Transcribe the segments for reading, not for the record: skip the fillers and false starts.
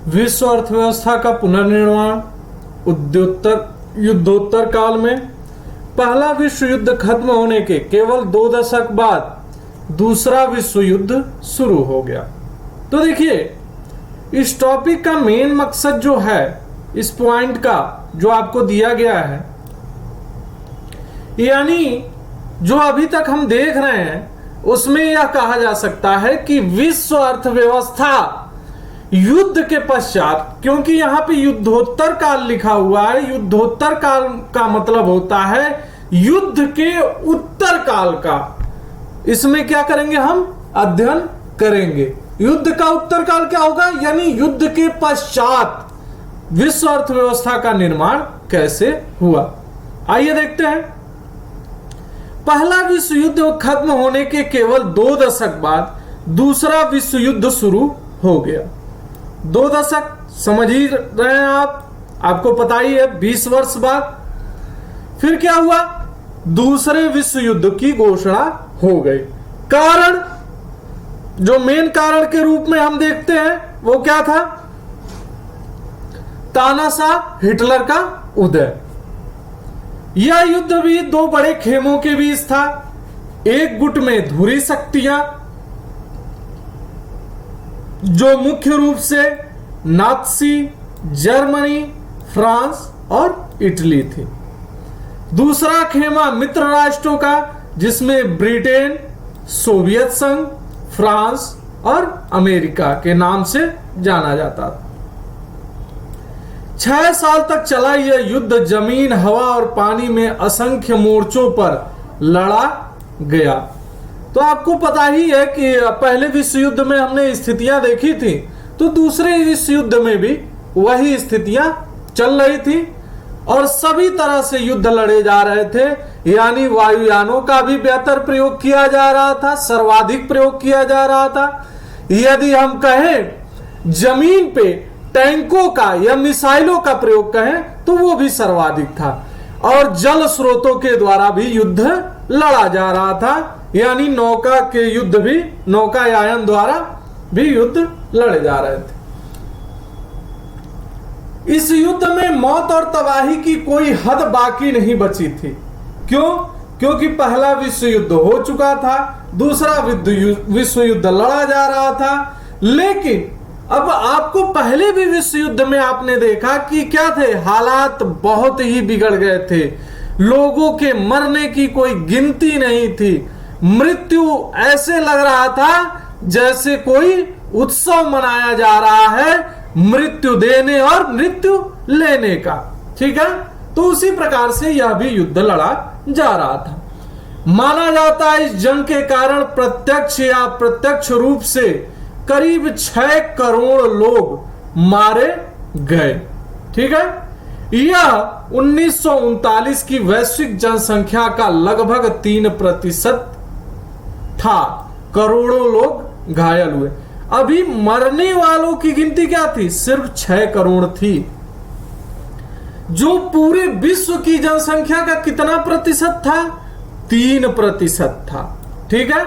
विश्व अर्थव्यवस्था का पुनर्निर्माण, युद्धोत्तर काल में पहला विश्व युद्ध खत्म होने के केवल 2 दशक बाद दूसरा विश्व युद्ध शुरू हो गया। तो देखिए, इस टॉपिक का मेन मकसद जो है, इस पॉइंट का जो आपको दिया गया है, यानी जो अभी तक हम देख रहे हैं उसमें यह कहा जा सकता है कि विश्व अर्थव्यवस्था युद्ध के पश्चात, क्योंकि यहां पे युद्धोत्तर काल लिखा हुआ है, युद्धोत्तर काल का मतलब होता है युद्ध के उत्तर काल का। इसमें क्या करेंगे, हम अध्ययन करेंगे युद्ध का उत्तर काल क्या होगा, यानी युद्ध के पश्चात विश्व अर्थव्यवस्था का निर्माण कैसे हुआ। आइए देखते हैं। पहला विश्व युद्ध खत्म होने के केवल 2 दशक बाद दूसरा विश्व युद्ध शुरू हो गया। 2 दशक समझ ही रहे हैं आपको पता ही है, 20 वर्ष बाद फिर क्या हुआ, दूसरे विश्व युद्ध की घोषणा हो गई। कारण, जो मेन कारण के रूप में हम देखते हैं वो क्या था, तानाशाह हिटलर का उदय। यह युद्ध भी 2 बड़े खेमों के बीच था। एक गुट में धुरी शक्तियां जो मुख्य रूप से नात्सी, जर्मनी, फ्रांस और इटली थी। दूसरा खेमा मित्र राष्ट्रों का, जिसमें ब्रिटेन, सोवियत संघ, फ्रांस और अमेरिका के नाम से जाना जाता था। 6 साल तक चला यह युद्ध जमीन, हवा और पानी में असंख्य मोर्चों पर लड़ा गया। तो आपको पता ही है कि पहले विश्व युद्ध में हमने स्थितियां देखी थी, तो दूसरे विश्व युद्ध में भी वही स्थितियां चल रही थी और सभी तरह से युद्ध लड़े जा रहे थे। यानी वायुयानों का भी बेहतर प्रयोग किया जा रहा था, सर्वाधिक प्रयोग किया जा रहा था। यदि हम कहें जमीन पे टैंकों का या मिसाइलों का प्रयोग कहें तो वो भी सर्वाधिक था, और जल स्रोतों के द्वारा भी युद्ध लड़ा जा रहा था। यानी नौका के युद्ध भी, नौकायान द्वारा भी युद्ध लड़े जा रहे थे। इस युद्ध में मौत और तबाही की कोई हद बाकी नहीं बची थी। क्यों? क्योंकि पहला विश्व युद्ध हो चुका था, दूसरा विश्व युद्ध लड़ा जा रहा था। लेकिन अब आपको पहले भी विश्व युद्ध में आपने देखा कि क्या थे, हालात बहुत ही बिगड़ गए थे। लोगों के मरने की कोई गिनती नहीं थी। मृत्यु ऐसे लग रहा था जैसे कोई उत्सव मनाया जा रहा है, मृत्यु देने और मृत्यु लेने का। ठीक है, तो उसी प्रकार से यह भी युद्ध लड़ा जा रहा था। माना जाता है इस जंग के कारण प्रत्यक्ष या अप्रत्यक्ष रूप से करीब 6 करोड़ लोग मारे गए। ठीक है, यह 1939 की वैश्विक जनसंख्या का लगभग 3% था। करोड़ों लोग घायल हुए। अभी मरने वालों की गिनती क्या थी, सिर्फ 6 करोड़ थी, जो पूरे विश्व की जनसंख्या का कितना प्रतिशत था, 3% था। ठीक है,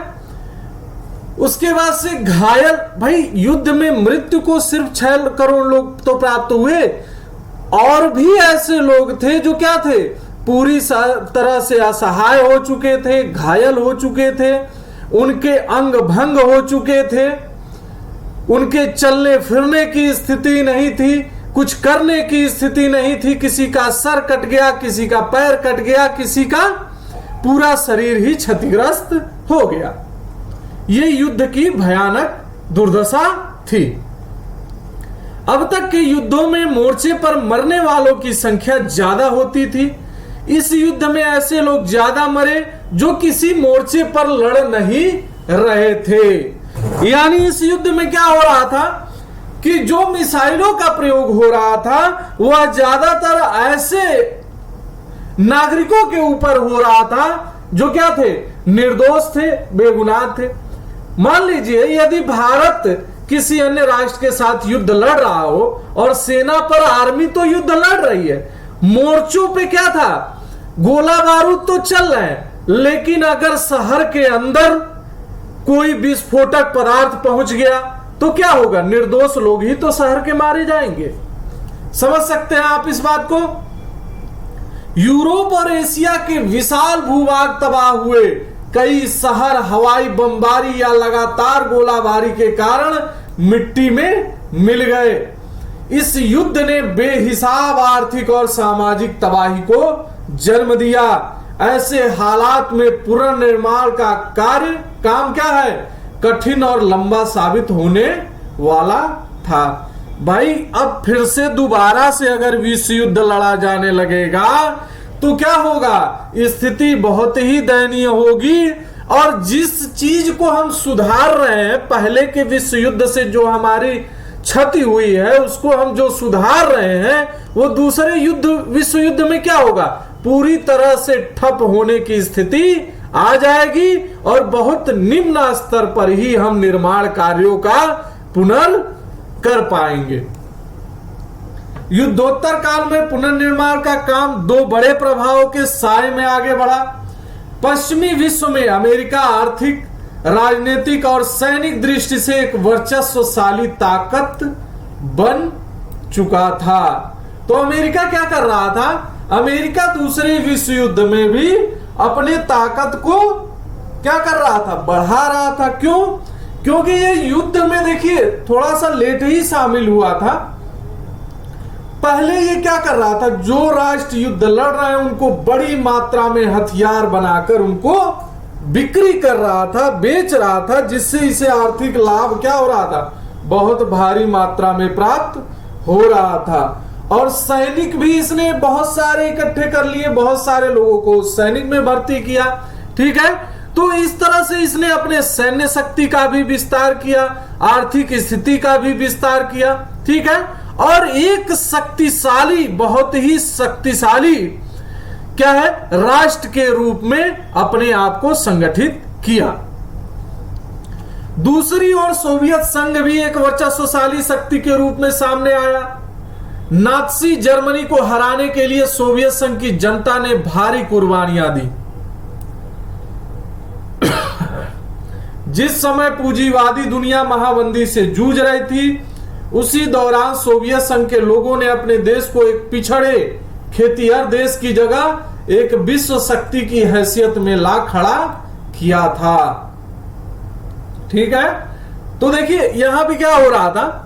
उसके बाद से घायल, भाई युद्ध में मृत्यु को सिर्फ 6 करोड़ लोग तो प्राप्त हुए, और भी ऐसे लोग थे जो क्या थे, पूरी तरह से असहाय हो चुके थे, घायल हो चुके थे, उनके अंग भंग हो चुके थे, उनके चलने फिरने की स्थिति नहीं थी, कुछ करने की स्थिति नहीं थी। किसी का सर कट गया, किसी का पैर कट गया, किसी का पूरा शरीर ही क्षतिग्रस्त हो गया। ये युद्ध की भयानक दुर्दशा थी। अब तक के युद्धों में मोर्चे पर मरने वालों की संख्या ज्यादा होती थी। इस युद्ध में ऐसे लोग ज्यादा मरे जो किसी मोर्चे पर लड़ नहीं रहे थे। यानी इस युद्ध में क्या हो रहा था कि जो मिसाइलों का प्रयोग हो रहा था वह ज्यादातर ऐसे नागरिकों के ऊपर हो रहा था जो क्या थे, निर्दोष थे, बेगुनाह थे। मान लीजिए यदि भारत किसी अन्य राष्ट्र के साथ युद्ध लड़ रहा हो और सेना पर आर्मी तो युद्ध लड़ रही है, मोर्चों पे क्या था, गोला बारूद तो चल रहे हैं, लेकिन अगर शहर के अंदर कोई विस्फोटक पदार्थ पहुंच गया तो क्या होगा, निर्दोष लोग ही तो शहर के मारे जाएंगे। समझ सकते हैं आप इस बात को। यूरोप और एशिया के विशाल भूभाग तबाह हुए, कई शहर हवाई बमबारी या लगातार गोलाबारी के कारण मिट्टी में मिल गए। इस युद्ध ने बेहिसाब आर्थिक और सामाजिक तबाही को जन्म दिया। ऐसे हालात में पुनर्निर्माण का काम क्या है, कठिन और लंबा साबित होने वाला था। भाई अब फिर से दोबारा से अगर विश्व युद्ध लड़ा जाने लगेगा तो क्या होगा, स्थिति बहुत ही दयनीय होगी। और जिस चीज को हम सुधार रहे हैं, पहले के विश्व युद्ध से जो हमारी क्षति हुई है उसको हम जो सुधार रहे हैं, वो दूसरे विश्व युद्ध में क्या होगा, पूरी तरह से ठप होने की स्थिति आ जाएगी और बहुत निम्न स्तर पर ही हम निर्माण कार्यों का कर पाएंगे। युद्धोत्तर काल में पुनर्निर्माण का काम दो बड़े प्रभावों के साए में आगे बढ़ा। पश्चिमी विश्व में अमेरिका आर्थिक, राजनीतिक और सैनिक दृष्टि से एक वर्चस्वशाली ताकत बन चुका था। तो अमेरिका क्या कर रहा था, अमेरिका दूसरे विश्व युद्ध में भी अपने ताकत को क्या कर रहा था, बढ़ा रहा था। क्यों? क्योंकि ये युद्ध में देखिए थोड़ा सा लेट ही शामिल हुआ था। पहले ये क्या कर रहा था, जो राष्ट्र युद्ध लड़ रहे हैं उनको बड़ी मात्रा में हथियार बनाकर उनको बिक्री कर रहा था, बेच रहा था, जिससे इसे आर्थिक लाभ क्या हो रहा था, बहुत भारी मात्रा में प्राप्त हो रहा था। और सैनिक भी इसने बहुत सारे इकट्ठे कर लिए, बहुत सारे लोगों को सैनिक में भर्ती किया। ठीक है, तो इस तरह से इसने अपने सैन्य शक्ति का भी विस्तार किया, आर्थिक स्थिति का भी विस्तार किया। ठीक है, और एक शक्तिशाली, बहुत ही शक्तिशाली क्या है, राष्ट्र के रूप में अपने आप को संगठित किया। दूसरी ओर सोवियत संघ भी एक वर्चस्वशाली शक्ति के रूप में सामने आया। नात्सी जर्मनी को हराने के लिए सोवियत संघ की जनता ने भारी कुर्बानियां दी। जिस समय पूंजीवादी दुनिया महामंदी से जूझ रही थी, उसी दौरान सोवियत संघ के लोगों ने अपने देश को एक पिछड़े खेतीहर देश की जगह एक विश्व शक्ति की हैसियत में ला खड़ा किया था। ठीक है, तो देखिए यहां भी क्या हो रहा था,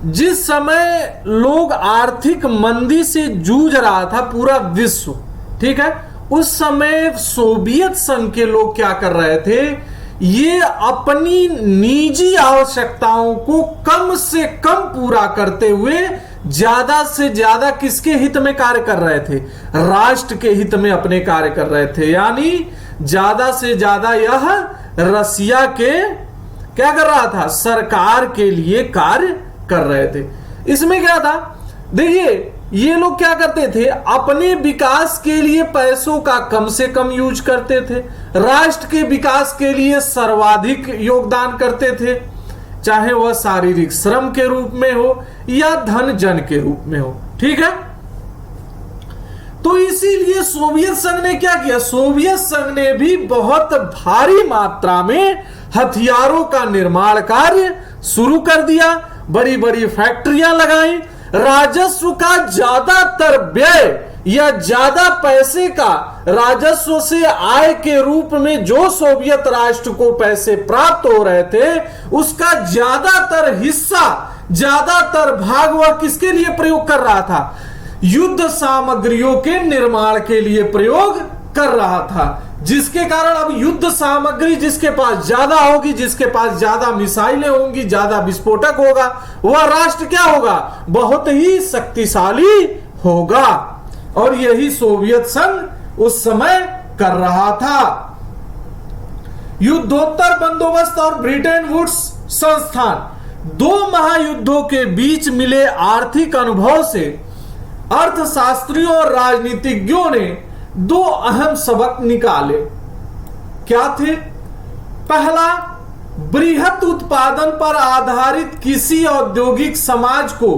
जिस समय लोग आर्थिक मंदी से जूझ रहा था पूरा विश्व, ठीक है, उस समय सोवियत संघ के लोग क्या कर रहे थे, ये अपनी निजी आवश्यकताओं को कम से कम पूरा करते हुए ज्यादा से ज्यादा किसके हित में कार्य कर रहे थे, राष्ट्र के हित में अपने कार्य कर रहे थे। यानी ज्यादा से ज्यादा यह रसिया के क्या कर रहा था, सरकार के लिए कार्य कर रहे थे। इसमें क्या था, देखिए ये लोग क्या करते थे, अपने विकास के लिए पैसों का कम से कम यूज करते थे, राष्ट्र के विकास के लिए सर्वाधिक योगदान करते थे, चाहे वह शारीरिक श्रम के रूप में हो या धन जन के रूप में हो। ठीक है, तो इसीलिए सोवियत संघ ने क्या किया, सोवियत संघ ने भी बहुत भारी मात्रा में हथियारों का निर्माण कार्य शुरू कर दिया, बड़ी बड़ी फैक्ट्रियां लगाई, राजस्व का ज्यादातर व्यय या ज्यादा पैसे का राजस्व से आय के रूप में जो सोवियत राष्ट्र को पैसे प्राप्त हो रहे थे, उसका ज्यादातर हिस्सा, ज्यादातर भाग वह किसके लिए प्रयोग कर रहा था, युद्ध सामग्रियों के निर्माण के लिए प्रयोग कर रहा था। जिसके कारण अब युद्ध सामग्री जिसके पास ज्यादा होगी, जिसके पास ज्यादा मिसाइलें होंगी, ज्यादा विस्फोटक होगा, वह राष्ट्र क्या होगा, बहुत ही शक्तिशाली होगा। और यही सोवियत संघ उस समय कर रहा था। युद्धोत्तर बंदोबस्त और ब्रिटेन वुड्स संस्थान, दो महायुद्धों के बीच मिले आर्थिक अनुभव से अर्थशास्त्रियों और राजनीतिज्ञों ने दो अहम सबक निकाले। क्या थे? पहला, बृहत उत्पादन पर आधारित किसी औद्योगिक समाज को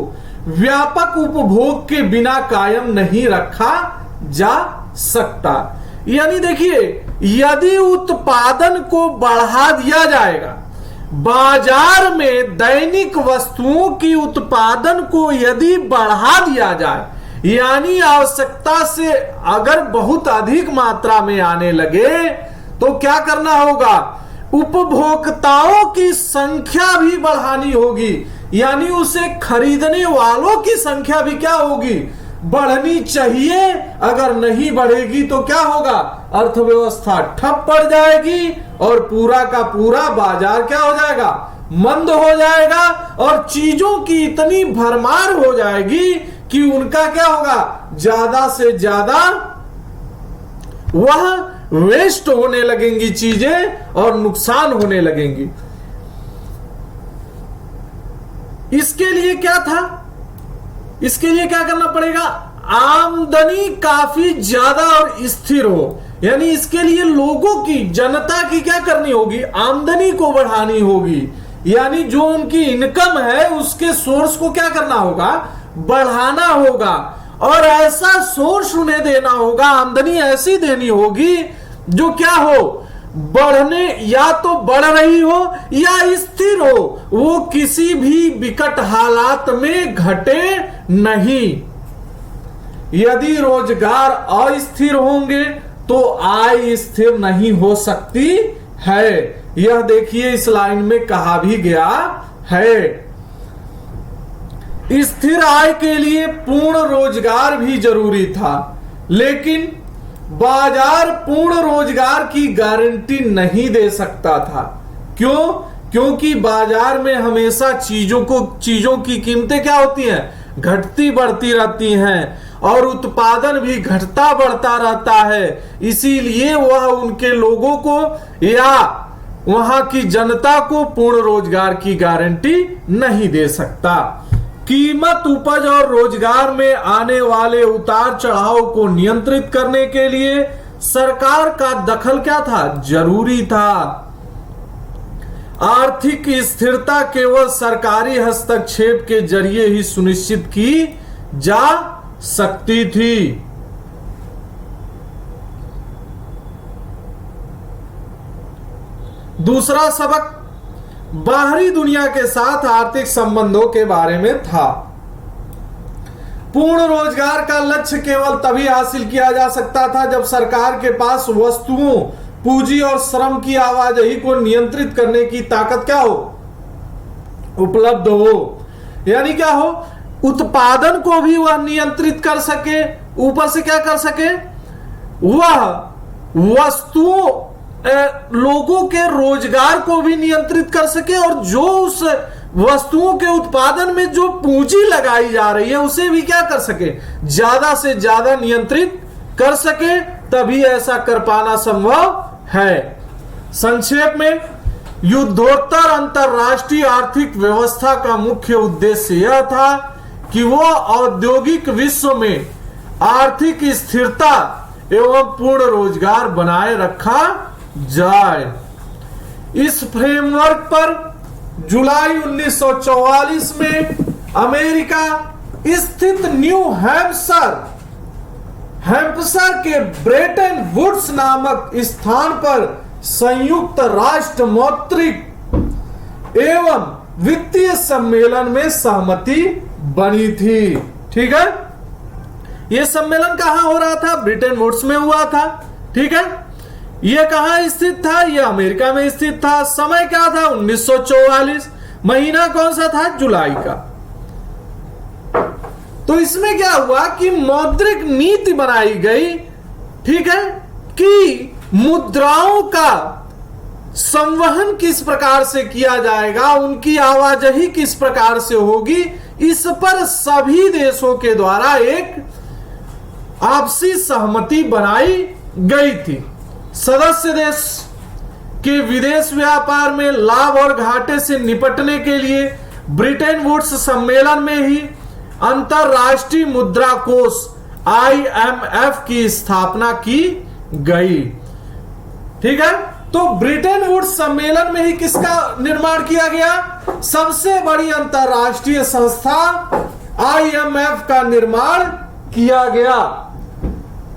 व्यापक उपभोग के बिना कायम नहीं रखा जा सकता। यानी देखिए, यदि उत्पादन को बढ़ा दिया जाएगा, बाजार में दैनिक वस्तुओं की उत्पादन को यदि बढ़ा दिया जाए, यानी आवश्यकता से अगर बहुत अधिक मात्रा में आने लगे तो क्या करना होगा, उपभोक्ताओं की संख्या भी बढ़ानी होगी, यानी उसे खरीदने वालों की संख्या भी क्या होगी, बढ़नी चाहिए। अगर नहीं बढ़ेगी तो क्या होगा, अर्थव्यवस्था ठप पड़ जाएगी और पूरा का पूरा बाजार क्या हो जाएगा, मंद हो जाएगा और चीजों की इतनी भरमार हो जाएगी कि उनका क्या होगा, ज्यादा से ज्यादा वह वेस्ट होने लगेंगी चीजें और नुकसान होने लगेंगी। इसके लिए क्या था, इसके लिए क्या करना पड़ेगा, आमदनी काफी ज्यादा और स्थिर हो, यानी इसके लिए लोगों की, जनता की क्या करनी होगी, आमदनी को बढ़ानी होगी, यानी जो उनकी इनकम है उसके सोर्स को क्या करना होगा, बढ़ाना होगा और ऐसा सोर्स उन्हें देना होगा, आमदनी ऐसी देनी होगी जो क्या हो, बढ़ने, या तो बढ़ रही हो या स्थिर हो, वो किसी भी विकट हालात में घटे नहीं। यदि रोजगार अस्थिर होंगे तो आय स्थिर नहीं हो सकती है। यह देखिए इस लाइन में कहा भी गया है। स्थिर आय के लिए पूर्ण रोजगार भी जरूरी था, लेकिन बाजार पूर्ण रोजगार की गारंटी नहीं दे सकता था। क्यों? क्योंकि बाजार में हमेशा चीजों की कीमतें क्या होती हैं, घटती बढ़ती रहती हैं और उत्पादन भी घटता बढ़ता रहता है। इसीलिए वह उनके लोगों को या वहां की जनता को पूर्ण रोजगार की गारंटी नहीं दे सकता। कीमत, उपज और रोजगार में आने वाले उतार चढ़ाव को नियंत्रित करने के लिए सरकार का दखल क्या था, जरूरी था। आर्थिक स्थिरता केवल सरकारी हस्तक्षेप के जरिए ही सुनिश्चित की जा सकती थी। दूसरा सबक बाहरी दुनिया के साथ आर्थिक संबंधों के बारे में था। पूर्ण रोजगार का लक्ष्य केवल तभी हासिल किया जा सकता था जब सरकार के पास वस्तुओं, पूंजी और श्रम की आवाजाही को नियंत्रित करने की ताकत क्या हो, उपलब्ध हो। यानी क्या हो, उत्पादन को भी वह नियंत्रित कर सके, ऊपर से क्या कर सके, वह वस्तुओं, लोगों के रोजगार को भी नियंत्रित कर सके और जो उस वस्तुओं के उत्पादन में जो पूंजी लगाई जा रही है उसे भी क्या कर सके, ज्यादा से ज्यादा नियंत्रित कर सके। तभी ऐसा कर पाना संभव है। संक्षेप में, युद्धोत्तर अंतरराष्ट्रीय आर्थिक व्यवस्था का मुख्य उद्देश्य यह था कि वह औद्योगिक विश्व में आर्थिक स्थिरता एवं पूर्ण रोजगार बनाए रखा जाए। इस फ्रेमवर्क पर जुलाई 1944 में अमेरिका स्थित न्यू हैम्पशायर के ब्रेटन वुड्स नामक स्थान पर संयुक्त राष्ट्र मौद्रिक एवं वित्तीय सम्मेलन में सहमति बनी थी। ठीक है, यह सम्मेलन कहां हो रहा था, ब्रिटेन वुड्स में हुआ था। ठीक है, यह कहां स्थित था, यह अमेरिका में स्थित था। समय क्या था, 1944। महीना कौन सा था, जुलाई का। तो इसमें क्या हुआ कि मौद्रिक नीति बनाई गई। ठीक है, कि मुद्राओं का संवहन किस प्रकार से किया जाएगा, उनकी आवाजाही किस प्रकार से होगी, इस पर सभी देशों के द्वारा एक आपसी सहमति बनाई गई थी। सदस्य देश के विदेश व्यापार में लाभ और घाटे से निपटने के लिए ब्रिटेन वुड्स सम्मेलन में ही अंतरराष्ट्रीय मुद्रा कोष IMF की स्थापना की गई। ठीक है, तो ब्रिटेन वुड्स सम्मेलन में ही किसका निर्माण किया गया, सबसे बड़ी अंतरराष्ट्रीय संस्था IMF का निर्माण किया गया।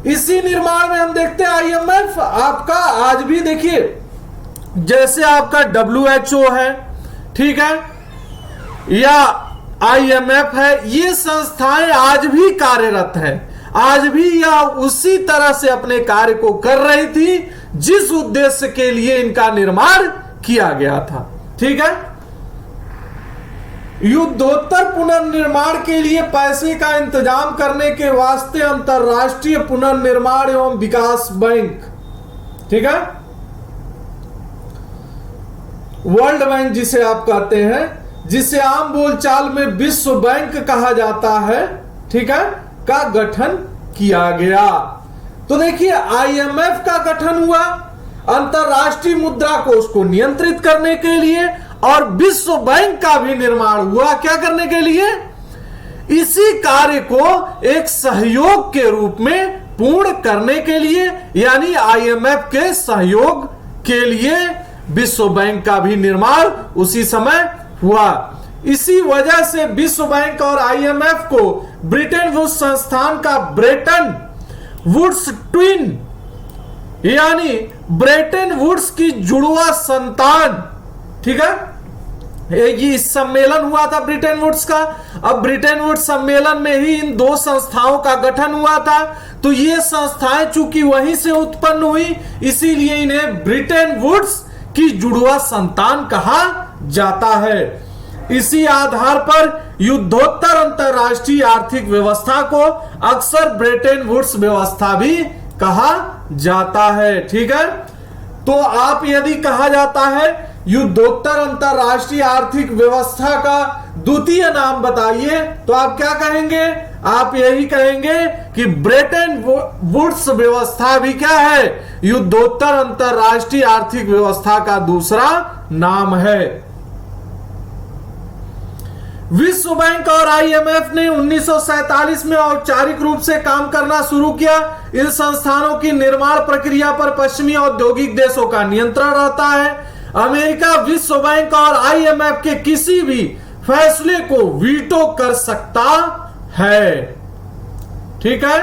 इसी निर्माण में हम देखते हैं IMF आपका आज भी देखिए जैसे आपका WHO है, ठीक है, या IMF है, ये संस्थाएं आज भी कार्यरत है, आज भी यह उसी तरह से अपने कार्य को कर रही थी जिस उद्देश्य के लिए इनका निर्माण किया गया था। ठीक है, युद्धोत्तर पुनर्निर्माण के लिए पैसे का इंतजाम करने के वास्ते अंतरराष्ट्रीय पुनर्निर्माण एवं विकास बैंक, ठीक है, वर्ल्ड बैंक जिसे आप कहते हैं, जिसे आम बोलचाल में विश्व बैंक कहा जाता है, ठीक है, का गठन किया गया। तो देखिए IMF का गठन हुआ अंतरराष्ट्रीय मुद्रा कोष को नियंत्रित करने के लिए, और विश्व बैंक का भी निर्माण हुआ क्या करने के लिए, इसी कार्य को एक सहयोग के रूप में पूर्ण करने के लिए, यानी IMF के सहयोग के लिए विश्व बैंक का भी निर्माण उसी समय हुआ। इसी वजह से विश्व बैंक और IMF को ब्रिटेन वुड्स संस्थान का ब्रेटन वुड्स ट्विन, यानी ब्रेटन वुड्स की जुड़वा संतान, ठीक है, ये सम्मेलन हुआ था ब्रिटेन वुड्स का। अब ब्रिटेन वुड्स सम्मेलन में ही इन दो संस्थाओं का गठन हुआ था, तो ये संस्थाएं चूंकि वहीं से उत्पन्न हुई, इसीलिए इन्हें ब्रिटेन वुड्स की जुड़वा संतान कहा जाता है। इसी आधार पर युद्धोत्तर अंतरराष्ट्रीय आर्थिक व्यवस्था को अक्सर ब्रेटन वुड्स व्यवस्था भी कहा जाता है। ठीक है, तो आप यदि कहा जाता है युद्धोत्तर अंतरराष्ट्रीय आर्थिक व्यवस्था का द्वितीय नाम बताइए, तो आप क्या कहेंगे? आप यही कहेंगे कि ब्रेटन वुड्स व्यवस्था भी क्या है, युद्धोत्तर अंतरराष्ट्रीय आर्थिक व्यवस्था का दूसरा नाम है। विश्व बैंक और IMF ने 1947 में औपचारिक रूप से काम करना शुरू किया। इन संस्थानों की निर्माण प्रक्रिया पर पश्चिमी औद्योगिक देशों का नियंत्रण रहता है। अमेरिका विश्व बैंक और IMF के किसी भी फैसले को वीटो कर सकता है। ठीक है,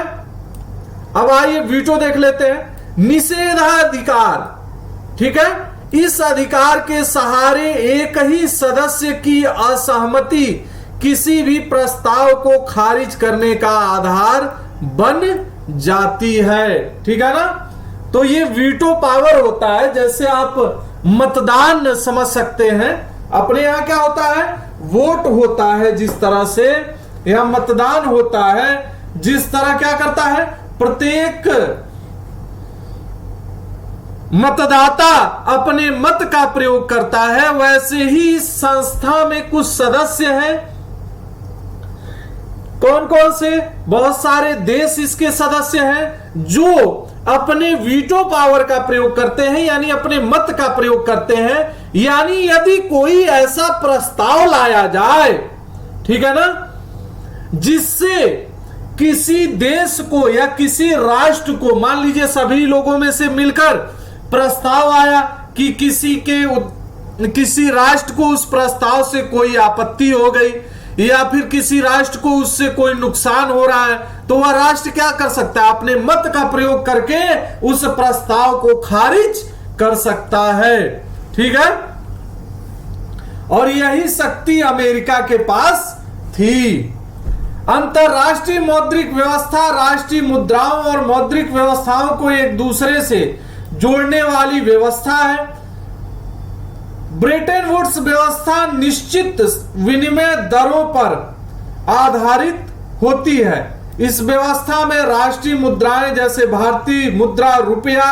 अब आइए वीटो देख लेते हैं। निषेधाधिकार, ठीक है, इस अधिकार के सहारे एक ही सदस्य की असहमति किसी भी प्रस्ताव को खारिज करने का आधार बन जाती है। ठीक है ना, तो ये वीटो पावर होता है। जैसे आप मतदान समझ सकते हैं, अपने यहां क्या होता है, वोट होता है, जिस तरह से यहां मतदान होता है, जिस तरह क्या करता है, प्रत्येक मतदाता अपने मत का प्रयोग करता है, वैसे ही इस संस्था में कुछ सदस्य हैं। कौन कौन से? बहुत सारे देश इसके सदस्य हैं जो अपने वीटो पावर का प्रयोग करते हैं, यानी अपने मत का प्रयोग करते हैं। यानी यदि कोई ऐसा प्रस्ताव लाया जाए, ठीक है ना, जिससे किसी देश को या किसी राष्ट्र को, मान लीजिए सभी लोगों में से मिलकर प्रस्ताव आया कि किसी राष्ट्र को उस प्रस्ताव से कोई आपत्ति हो गई, या फिर किसी राष्ट्र को उससे कोई नुकसान हो रहा है, तो वह राष्ट्र क्या कर सकता है, अपने मत का प्रयोग करके उस प्रस्ताव को खारिज कर सकता है। ठीक है, और यही शक्ति अमेरिका के पास थी। अंतरराष्ट्रीय मौद्रिक व्यवस्था राष्ट्रीय मुद्राओं और मौद्रिक व्यवस्थाओं को एक दूसरे से जोड़ने वाली व्यवस्था है। ब्रेटन वुड्स व्यवस्था निश्चित विनिमय दरों पर आधारित होती है। इस व्यवस्था में राष्ट्रीय मुद्राएं जैसे भारतीय मुद्रा रुपया,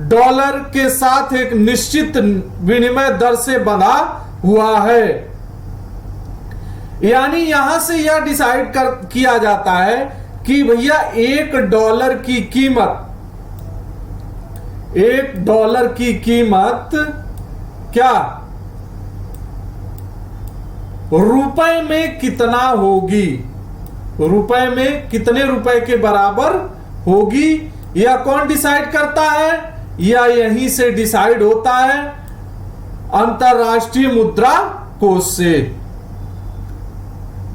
डॉलर के साथ एक निश्चित विनिमय दर से बंधा हुआ है। यानी यहां से यह डिसाइड किया जाता है कि भैया $1 की कीमत, $1 की कीमत क्या रुपए में कितना होगी, रुपए में कितने रुपए के बराबर होगी, यह कौन डिसाइड करता है? यह यहीं से डिसाइड होता है अंतरराष्ट्रीय मुद्रा कोष से।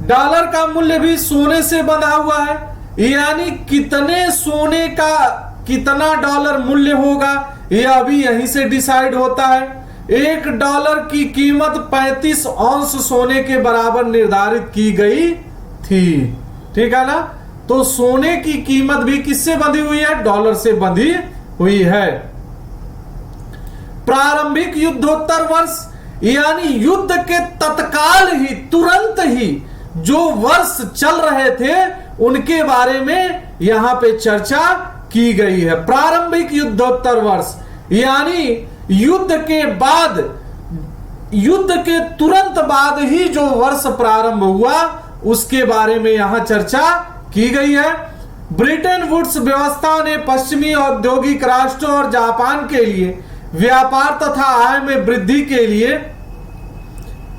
डॉलर का मूल्य भी सोने से बंधा हुआ है, यानी कितने सोने का कितना डॉलर मूल्य होगा, यह भी यहीं से डिसाइड होता है। $1 की कीमत 35 औंस सोने के बराबर निर्धारित की गई थी। ठीक है ना। तो सोने की कीमत भी किससे बंधी हुई है? डॉलर से बंधी हुई है। प्रारंभिक युद्धोत्तर वर्ष यानी युद्ध के तत्काल ही, तुरंत ही जो वर्ष चल रहे थे उनके बारे में यहां पे चर्चा की गई है। प्रारंभिक युद्धोत्तर वर्ष यानी युद्ध के बाद, युद्ध के तुरंत बाद ही जो वर्ष प्रारंभ हुआ उसके बारे में यहां चर्चा की गई है। ब्रिटेन वुड्स व्यवस्था ने पश्चिमी औद्योगिक राष्ट्रों और जापान के लिए व्यापार तथा आय में वृद्धि के लिए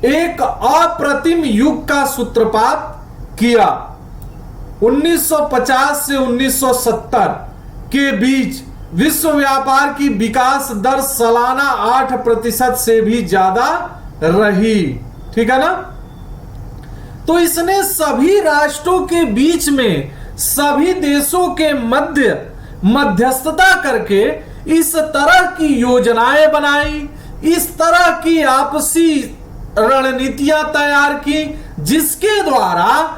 एक अप्रतिम युग का सूत्रपात किया। 1950 से 1970 के बीच विश्व व्यापार की विकास दर सालाना 8% से भी ज्यादा रही। ठीक है ना। तो इसने सभी राष्ट्रों के बीच में, सभी देशों के मध्यस्थता करके इस तरह की योजनाएं बनाई, इस तरह की आपसी रणनीतियां तैयार की, जिसके द्वारा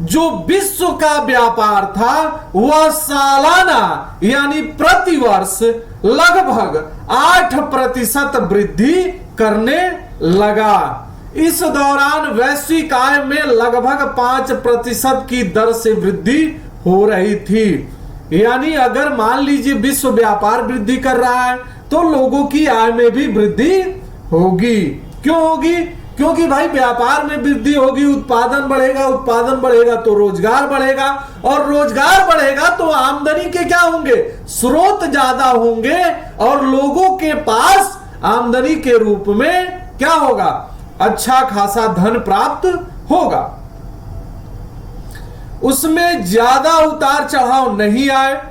जो विश्व का व्यापार था वह सालाना यानी प्रतिवर्ष लगभग 8% वृद्धि करने लगा। इस दौरान वैश्विक आय में लगभग 5% की दर से वृद्धि हो रही थी। यानी अगर मान लीजिए विश्व व्यापार वृद्धि कर रहा है तो लोगों की आय में भी वृद्धि होगी। क्यों होगी? क्योंकि भाई व्यापार में वृद्धि होगी, उत्पादन बढ़ेगा, उत्पादन बढ़ेगा तो रोजगार बढ़ेगा, और रोजगार बढ़ेगा तो आमदनी के क्या होंगे? स्रोत ज्यादा होंगे, और लोगों के पास आमदनी के रूप में क्या होगा? अच्छा खासा धन प्राप्त होगा। उसमें ज्यादा उतार चढ़ाव नहीं आए।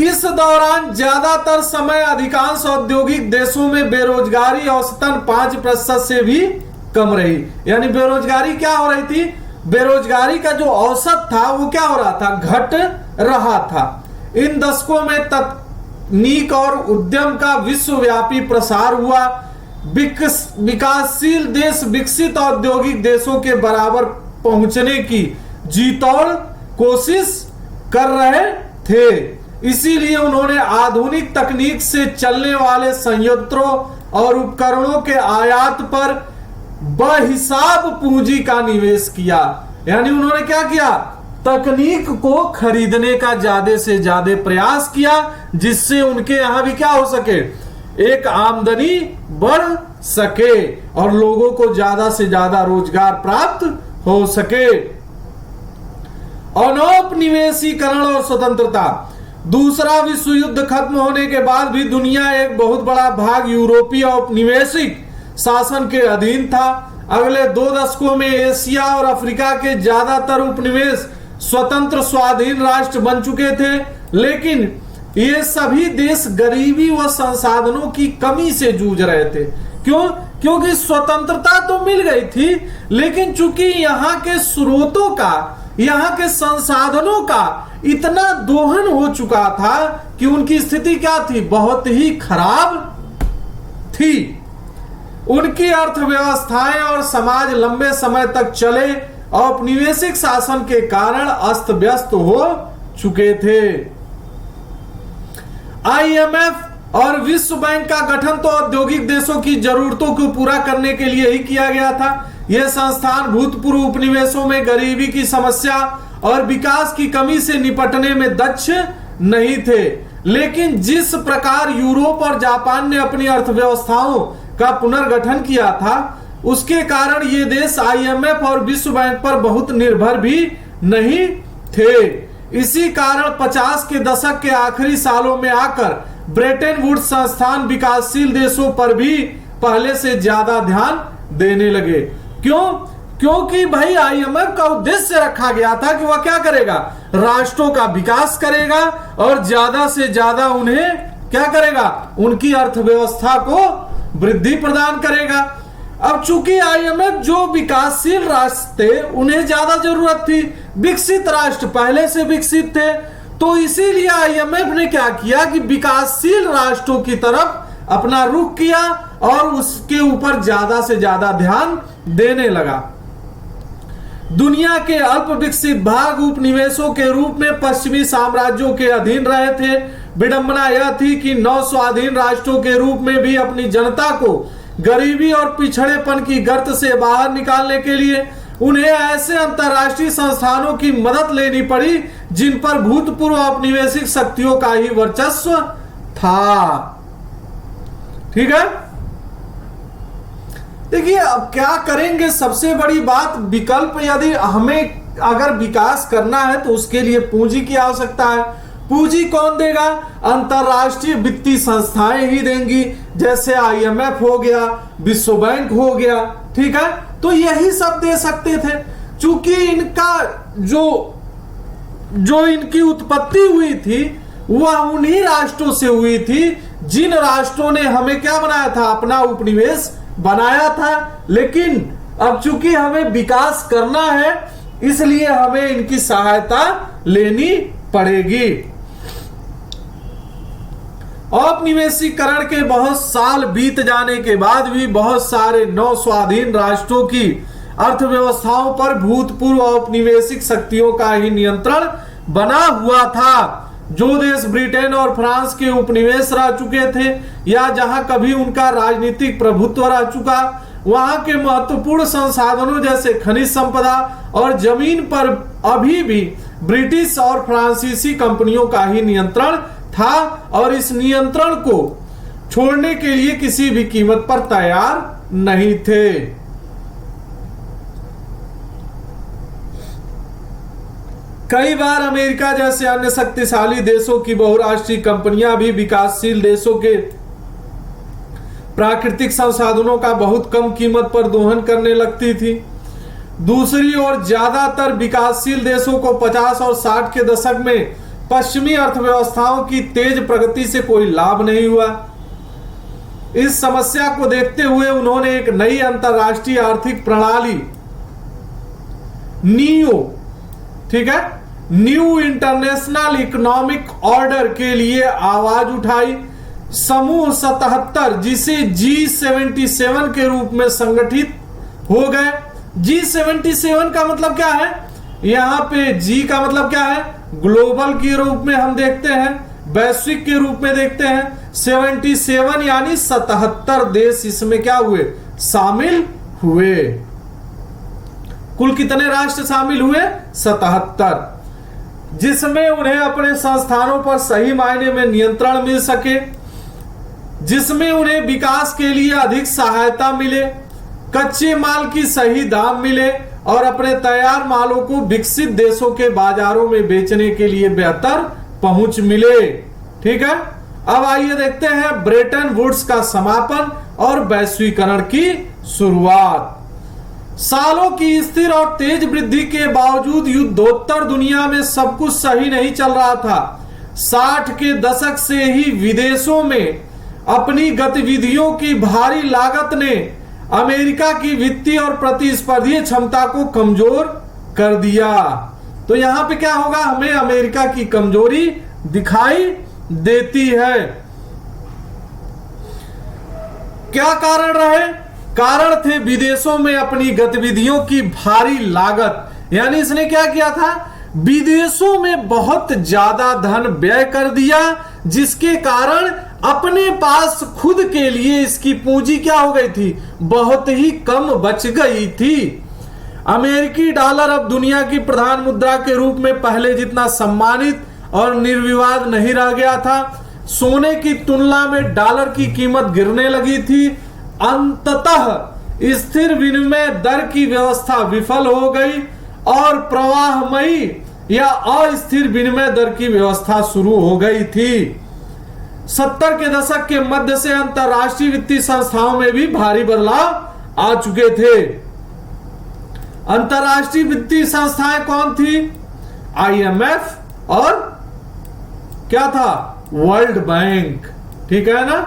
इस दौरान ज्यादातर समय अधिकांश औद्योगिक देशों में बेरोजगारी औसतन 5% से भी कम रही। यानी बेरोजगारी क्या हो रही थी? बेरोजगारी का जो औसत था वो क्या हो रहा था? घट रहा था। इन दशकों में तकनीक और उद्यम का विश्वव्यापी प्रसार हुआ। विकासशील देश विकसित औद्योगिक देशों के बराबर पहुंचने की जीतोड़ कोशिश कर रहे थे। इसीलिए उन्होंने आधुनिक तकनीक से चलने वाले संयंत्रों और उपकरणों के आयात पर बेहिसाब पूंजी का निवेश किया। यानी उन्होंने क्या किया? तकनीक को खरीदने का ज्यादा से ज्यादा प्रयास किया, जिससे उनके यहां भी क्या हो सके? एक आमदनी बढ़ सके और लोगों को ज्यादा से ज्यादा रोजगार प्राप्त हो सके। अनौपनिवेशीकरण और स्वतंत्रता। दूसरा विश्व युद्ध खत्म होने के बाद भी दुनिया एक बहुत बड़ा भाग यूरोपीय औपनिवेशिक शासन के अधीन था। अगले 2 दशकों में एशिया और अफ्रीका के ज्यादातर उपनिवेश स्वतंत्र स्वाधीन राष्ट्र बन चुके थे, लेकिन ये सभी देश गरीबी व संसाधनों की कमी से जूझ रहे थे। क्यों? क्योंकि स्वतंत्रता तो मिल गई थी, लेकिन चूंकि यहाँ के स्रोतों का, यहाँ के संसाधनों का इतना दोहन हो चुका था कि उनकी स्थिति क्या थी? बहुत ही खराब थी। उनकी अर्थव्यवस्थाएं और समाज लंबे समय तक चले औपनिवेशिक शासन के कारण अस्त व्यस्त हो चुके थे। IMF और विश्व बैंक का गठन तो औद्योगिक देशों की जरूरतों को पूरा करने के लिए ही किया गया था। यह संस्थान भूतपूर्व उपनिवेशों में गरीबी की समस्या और विकास की कमी से निपटने में दक्ष नहीं थे, लेकिन जिस प्रकार यूरोप और जापान ने अपनी अर्थव्यवस्थाओं का पुनर्गठन किया था, उसके कारण ये देश IMF और विश्व बैंक पर बहुत निर्भर भी नहीं थे। इसी कारण 50 के दशक के आखिरी सालों में आकर ब्रेटन वुड्स संस्थान विकासशील देशों पर भी पहले से ज्यादा ध्यान देने लगे। क्यों? क्योंकि भाई IMF का उद्देश्य रखा गया था कि वह क्या करेगा? राष्ट्रों का विकास करेगा और ज्यादा से ज्यादा उन्हें क्या करेगा? उनकी अर्थव्यवस्था को वृद्धि प्रदान करेगा। अब चूंकि IMF जो विकासशील राष्ट्र थे उन्हें ज्यादा जरूरत थी, विकसित राष्ट्र पहले से विकसित थे, तो इसीलिए आईएमएफ ने क्या किया कि विकासशील राष्ट्रों की तरफ अपना रुख किया और उसके ऊपर ज्यादा से ज्यादा ध्यान देने लगा। दुनिया के अल्प विकसित भाग उपनिवेशों के रूप में पश्चिमी साम्राज्यों के अधीन रहे थे। विडंबना यह थी कि नौ स्वाधीन राष्ट्रों के रूप में भी अपनी जनता को गरीबी और पिछड़ेपन की गर्त से बाहर निकालने के लिए उन्हें ऐसे अंतरराष्ट्रीय संस्थानों की मदद लेनी पड़ी जिन पर भूतपूर्व औपनिवेशिक शक्तियों का ही वर्चस्व था। ठीक है, देखिए अब क्या करेंगे। सबसे बड़ी बात, विकल्प यदि हमें अगर विकास करना है तो उसके लिए पूंजी की आवश्यकता है। पूंजी कौन देगा? अंतरराष्ट्रीय वित्तीय संस्थाएं ही देंगी, जैसे आईएमएफ हो गया, विश्व बैंक हो गया। ठीक है, तो यही सब दे सकते थे। चूंकि इनका जो इनकी उत्पत्ति हुई थी वह उन्हीं राष्ट्रों से हुई थी जिन राष्ट्रों ने हमें क्या बनाया था, अपना उपनिवेश बनाया था। लेकिन अब चूंकि हमें विकास करना है इसलिए हमें इनकी सहायता लेनी पड़ेगी। औपनिवेशीकरण के बहुत साल बीत जाने के बाद भी बहुत सारे नौ स्वाधीन राष्ट्रों की अर्थव्यवस्थाओं पर भूतपूर्व औपनिवेशिक शक्तियों का ही नियंत्रण बना हुआ था। जो देश ब्रिटेन और फ्रांस के उपनिवेश रह चुके थे या जहां कभी उनका राजनीतिक प्रभुत्व रह चुका, वहां के महत्वपूर्ण संसाधनों जैसे खनिज संपदा और जमीन पर अभी भी ब्रिटिश और फ्रांसीसी कंपनियों का ही नियंत्रण था और इस नियंत्रण को छोड़ने के लिए किसी भी कीमत पर तैयार नहीं थे। कई बार अमेरिका जैसे अन्य शक्तिशाली देशों की बहुराष्ट्रीय कंपनियां भी विकासशील देशों के प्राकृतिक संसाधनों का बहुत कम कीमत पर दोहन करने लगती थी। दूसरी ओर ज्यादातर विकासशील देशों को 50 और 60 के दशक में पश्चिमी अर्थव्यवस्थाओं की तेज प्रगति से कोई लाभ नहीं हुआ। इस समस्या को देखते हुए उन्होंने एक नई अंतरराष्ट्रीय आर्थिक प्रणाली न्यू इंटरनेशनल इकोनॉमिक ऑर्डर के लिए आवाज उठाई। समूह 77 जिसे G77 के रूप में संगठित हो गए। G77 का मतलब क्या है? यहां पे G का मतलब क्या है? ग्लोबल के रूप में हम देखते हैं, वैश्विक के रूप में देखते हैं। 77 यानी 77 देश इसमें क्या हुए? शामिल हुए। कुल कितने राष्ट्र शामिल हुए? 77, जिसमें उन्हें अपने संस्थानों पर सही मायने में नियंत्रण मिल सके, जिसमें उन्हें विकास के लिए अधिक सहायता मिले, कच्चे माल की सही दाम मिले और अपने तैयार मालों को विकसित देशों के बाजारों में बेचने के लिए बेहतर पहुंच मिले। ठीक है, अब आइए देखते हैं ब्रेटन वुड्स का समापन और वैश्वीकरण की शुरुआत। सालों की स्थिर और तेज वृद्धि के बावजूद युद्धोत्तर दुनिया में सब कुछ सही नहीं चल रहा था। 60 के दशक से ही विदेशों में अपनी गतिविधियों की भारी लागत ने अमेरिका की वित्तीय और प्रतिस्पर्धी क्षमता को कमजोर कर दिया। तो यहां पे क्या होगा? हमें अमेरिका की कमजोरी दिखाई देती है। क्या कारण रहे? कारण थे विदेशों में अपनी गतिविधियों की भारी लागत। यानी इसने क्या किया था? विदेशों में बहुत ज्यादा धन व्यय कर दिया, जिसके कारण अपने पास खुद के लिए इसकी पूंजी क्या हो गई थी? बहुत ही कम बच गई थी। अमेरिकी डॉलर अब दुनिया की प्रधान मुद्रा के रूप में पहले जितना सम्मानित और निर्विवाद नहीं रह गया था। सोने की तुलना में डॉलर की कीमत गिरने लगी थी। अंततः स्थिर विनिमय दर की व्यवस्था विफल हो गई और प्रवाहमयी या अस्थिर विनिमय दर की व्यवस्था शुरू हो गई थी। 70 के दशक के मध्य से अंतरराष्ट्रीय वित्तीय संस्थाओं में भी भारी बदलाव आ चुके थे। अंतरराष्ट्रीय वित्तीय संस्थाएं कौन थी? आईएमएफ और क्या था? World bank. ठीक है ना,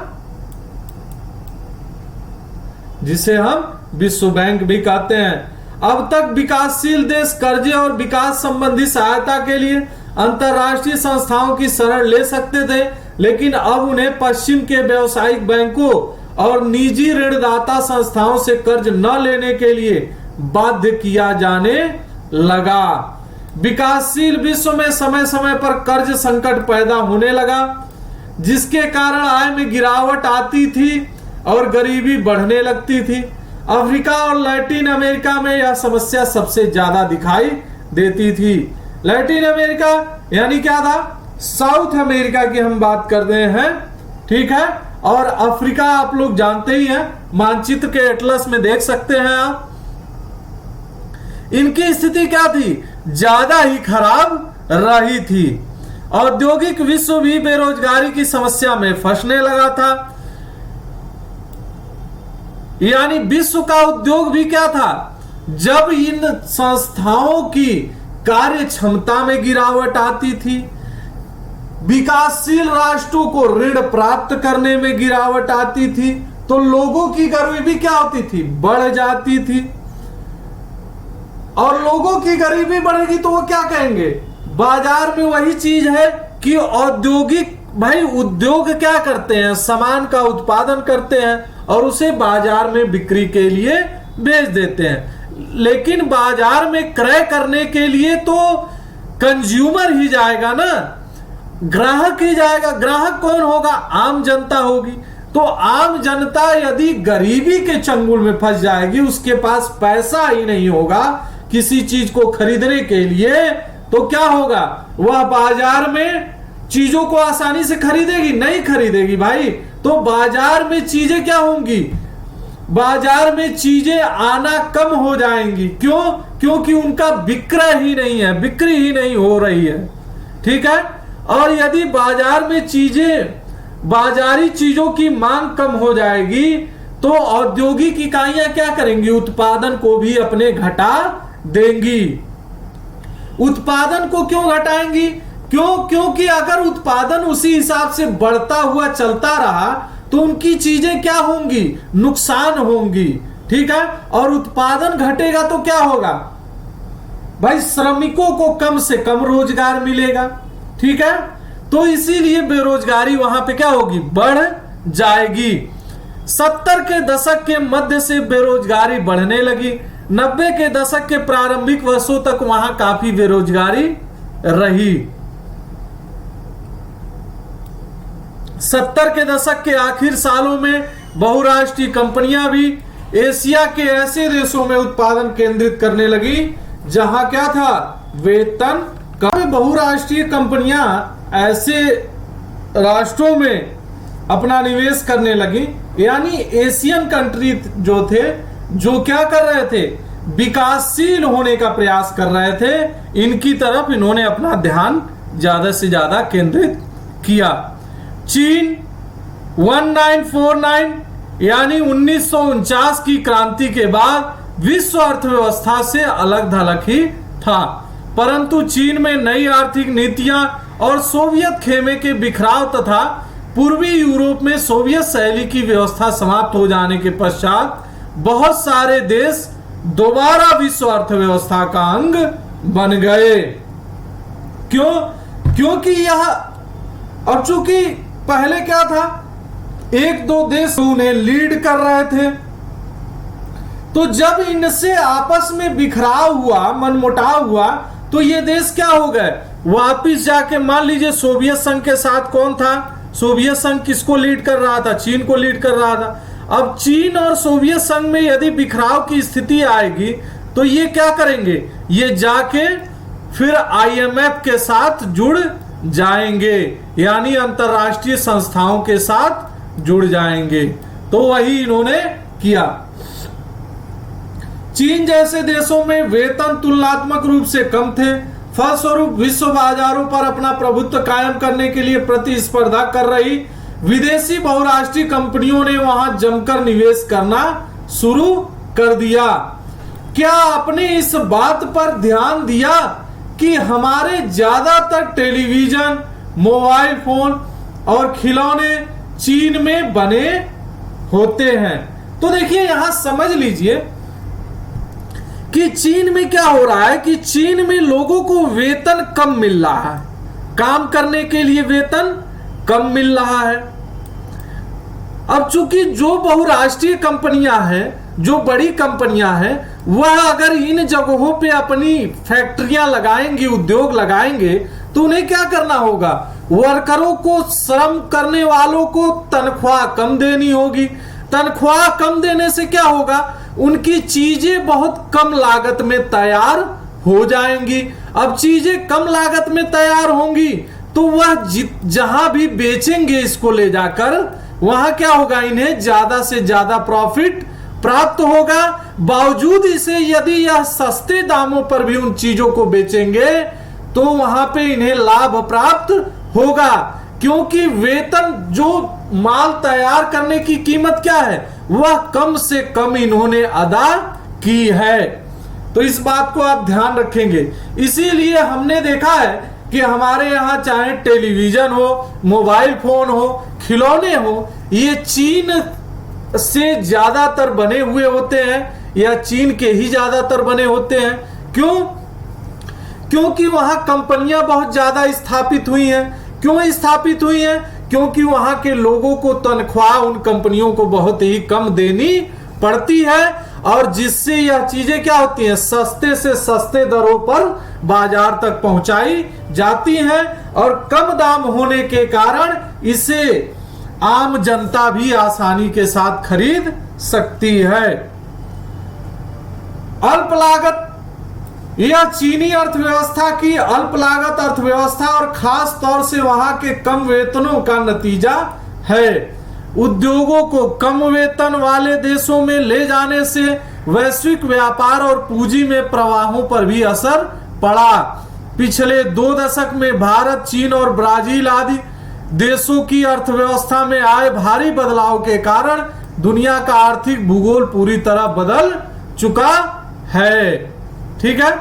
जिसे हम विश्व बैंक भी कहते हैं। अब तक विकासशील देश कर्जे और विकास संबंधी सहायता के लिए अंतरराष्ट्रीय संस्थाओं की शरण ले सकते थे, लेकिन अब उन्हें पश्चिम के व्यावसायिक बैंकों और निजी ऋणदाता संस्थाओं से कर्ज न लेने के लिए बाध्य किया जाने लगा। विकासशील विश्व में समय समय पर कर्ज संकट पैदा होने लगा, जिसके कारण आय में गिरावट आती थी और गरीबी बढ़ने लगती थी। अफ्रीका और लैटिन अमेरिका में यह समस्या सबसे ज्यादा दिखाई देती थी। लैटिन अमेरिका यानी क्या था, साउथ अमेरिका की हम बात कर रहे हैं, ठीक है। और अफ्रीका आप लोग जानते ही हैं, मानचित्र के एटलस में देख सकते हैं आप। इनकी स्थिति क्या थी, ज्यादा ही खराब रही थी। औद्योगिक विश्व भी बेरोजगारी की समस्या में फंसने लगा था। यानी विश्व का उद्योग भी क्या था, जब इन संस्थाओं की कार्य क्षमता में गिरावट आती थी, विकासशील राष्ट्रों को ऋण प्राप्त करने में गिरावट आती थी, तो लोगों की गरीबी क्या होती थी, बढ़ जाती थी। और लोगों की गरीबी बढ़ेगी तो वो क्या कहेंगे, बाजार में वही चीज है कि औद्योगिक भाई उद्योग क्या करते हैं, सामान का उत्पादन करते हैं और उसे बाजार में बिक्री के लिए बेच देते हैं। लेकिन बाजार में क्रय करने के लिए तो कंज्यूमर ही जाएगा ना, ग्राहक ही जाएगा। ग्राहक कौन होगा, आम जनता होगी। तो आम जनता यदि गरीबी के चंगुल में फंस जाएगी, उसके पास पैसा ही नहीं होगा किसी चीज को खरीदने के लिए, तो क्या होगा, वह बाजार में चीजों को आसानी से खरीदेगी, नहीं खरीदेगी भाई। तो बाजार में चीजें क्या होंगी, बाजार में चीजें आना कम हो जाएंगी। क्यों, क्योंकि उनका विक्रय ही नहीं है, बिक्री ही नहीं हो रही है, ठीक है। और यदि बाजार में चीजें, बाजारी चीजों की मांग कम हो जाएगी, तो औद्योगिक इकाइयां क्या करेंगी, उत्पादन को भी अपने घटा देंगी। उत्पादन को क्यों घटाएंगी, क्योंकि अगर उत्पादन उसी हिसाब से बढ़ता हुआ चलता रहा तो उनकी चीजें क्या होंगी, नुकसान होंगी, ठीक है। और उत्पादन घटेगा तो क्या होगा भाई, श्रमिकों को कम से कम रोजगार मिलेगा, ठीक है। तो इसीलिए बेरोजगारी वहां पे क्या होगी, बढ़ जाएगी। 70 के दशक के मध्य से बेरोजगारी बढ़ने लगी। 90 के दशक के प्रारंभिक वर्षों तक वहां काफी बेरोजगारी रही। 70 के दशक के आखिर सालों में बहुराष्ट्रीय कंपनियां भी एशिया के ऐसे देशों में उत्पादन केंद्रित करने लगी जहां क्या था, वेतन कम। बहुराष्ट्रीय कंपनियां ऐसे राष्ट्रों में अपना निवेश करने लगी, यानी एशियन कंट्री जो थे, जो क्या कर रहे थे, विकासशील होने का प्रयास कर रहे थे, इनकी तरफ इन्होंने अपना ध्यान ज्यादा से ज्यादा केंद्रित किया। चीन 1949 यानी 1949 की क्रांति के बाद विश्व अर्थव्यवस्था से अलग थलग ही था, परंतु चीन में नई आर्थिक नीतियां और सोवियत खेमे के बिखराव तथा पूर्वी यूरोप में सोवियत शैली की व्यवस्था समाप्त हो जाने के पश्चात बहुत सारे देश दोबारा विश्व अर्थव्यवस्था का अंग बन गए। क्यों, क्योंकि यह, और चूंकि पहले क्या था, एक दो देश उन्हें लीड कर रहे थे, तो जब इनसे आपस में बिखराव हुआ, मनमुटाव हुआ, तो ये देश क्या हो गए, वापिस जाके, मान लीजिए सोवियत संघ के साथ कौन था, सोवियत संघ किसको लीड कर रहा था, चीन को लीड कर रहा था। अब चीन और सोवियत संघ में यदि बिखराव की स्थिति आएगी तो ये क्या करेंगे, ये जाके फिर आईएमएफ के साथ जुड़ जाएंगे, यानी अंतरराष्ट्रीय संस्थाओं के साथ जुड़ जाएंगे। तो वही इन्होंने किया। चीन जैसे देशों में वेतन तुलनात्मक रूप से कम थे, फलस्वरूप विश्व बाजारों पर अपना प्रभुत्व कायम करने के लिए प्रतिस्पर्धा कर रही विदेशी बहुराष्ट्रीय कंपनियों ने वहां जमकर निवेश करना शुरू कर दिया। क्या आपने इस बात पर ध्यान दिया कि हमारे ज्यादातर टेलीविजन, मोबाइल फोन और खिलौने चीन में बने होते हैं? तो देखिए, यहां समझ लीजिए कि चीन में क्या हो रहा है कि चीन में लोगों को वेतन कम मिल रहा है, काम करने के लिए वेतन कम मिल रहा है। अब चूंकि जो बहुराष्ट्रीय कंपनियां हैं, जो बड़ी कंपनियां हैं, वह अगर इन जगहों पे अपनी फैक्ट्रियां लगाएंगी, उद्योग लगाएंगे, तो उन्हें क्या करना होगा, वर्करों को, श्रम करने वालों को तनख्वाह कम देनी होगी। तनख्वाह कम देने से क्या होगा, उनकी चीजें बहुत कम लागत में तैयार हो जाएंगी। अब चीजें कम लागत में तैयार होंगी तो वह जहां भी बेचेंगे इसको ले जाकर, वहां क्या होगा, इन्हें ज्यादा से ज्यादा प्रॉफिट प्राप्त होगा। बावजूद इसे यदि यह सस्ते दामों पर भी उन चीजों को बेचेंगे तो वहां पे इन्हें लाभ प्राप्त होगा, क्योंकि वेतन, जो माल तैयार करने की कीमत क्या है, वह कम से कम इन्होंने अदा की है। तो इस बात को आप ध्यान रखेंगे। इसीलिए हमने देखा है कि हमारे यहाँ चाहे टेलीविजन हो, मोबाइल फोन हो, खिलौने हो, ये चीन से ज्यादातर बने हुए होते हैं या चीन के ही ज्यादातर बने होते हैं। क्यों? क्योंकि वहां कंपनियां बहुत ज्यादा स्थापित हुई हैं। क्यों स्थापित हुई हैं? क्योंकि वहां के लोगों को तनख्वाह उन कंपनियों को बहुत ही कम देनी पड़ती है, और जिससे यह चीजें क्या होती हैं, सस्ते से सस्ते दरों पर बाजार तक पहुंचाई जाती हैं, और कम दाम होने के कारण इसे आम जनता भी आसानी के साथ खरीद सकती है। अल्प लागत, यह चीनी अर्थव्यवस्था की अल्प लागत अर्थव्यवस्था और खास तौर से वहां के कम वेतनों का नतीजा है। उद्योगों को कम वेतन वाले देशों में ले जाने से वैश्विक व्यापार और पूंजी में प्रवाहों पर भी असर पड़ा। पिछले 2 दशक में भारत, चीन और ब्राजील आदि देशों की अर्थव्यवस्था में आए भारी बदलाव के कारण दुनिया का आर्थिक भूगोल पूरी तरह बदल चुका है। ठीक है,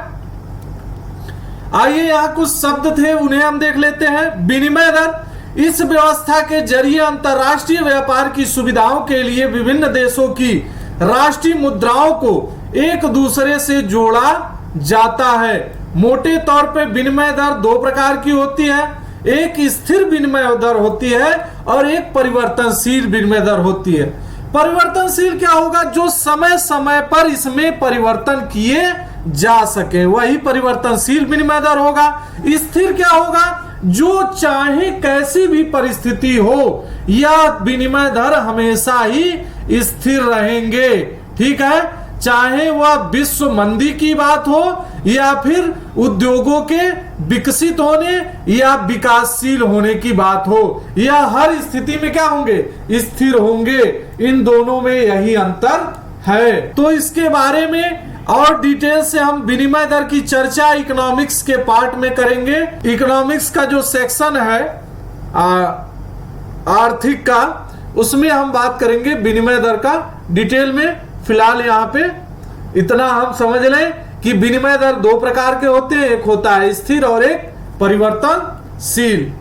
आइए यहाँ कुछ शब्द थे, उन्हें हम देख लेते हैं। विनिमय दर, इस व्यवस्था के जरिए अंतरराष्ट्रीय व्यापार की सुविधाओं के लिए विभिन्न देशों की राष्ट्रीय मुद्राओं को एक दूसरे से जोड़ा जाता है। मोटे तौर पे विनिमय दर 2 प्रकार की होती है, एक स्थिर विनिमय दर होती है और एक परिवर्तनशील विनिमय दर होती है। परिवर्तनशील क्या होगा, जो समय समय पर इसमें परिवर्तन किए जा सके, वही परिवर्तनशील विनिमय दर होगा। स्थिर क्या होगा, जो चाहे कैसी भी परिस्थिति हो, यह विनिमय दर हमेशा ही स्थिर रहेंगे। ठीक है, चाहे वह विश्व मंदी की बात हो या फिर उद्योगों के विकसित होने या विकासशील होने की बात हो, यह हर स्थिति में क्या होंगे, स्थिर होंगे। इन दोनों में यही अंतर है। तो इसके बारे में और डिटेल से हम विनिमय दर की चर्चा इकोनॉमिक्स के पार्ट में करेंगे। इकोनॉमिक्स का जो सेक्शन है आर्थिक का, उसमें हम बात करेंगे विनिमय दर का डिटेल में। फिलहाल यहाँ पे इतना हम समझ लें कि विनिमय दर 2 प्रकार के होते हैं, एक होता है स्थिर और एक परिवर्तनशील।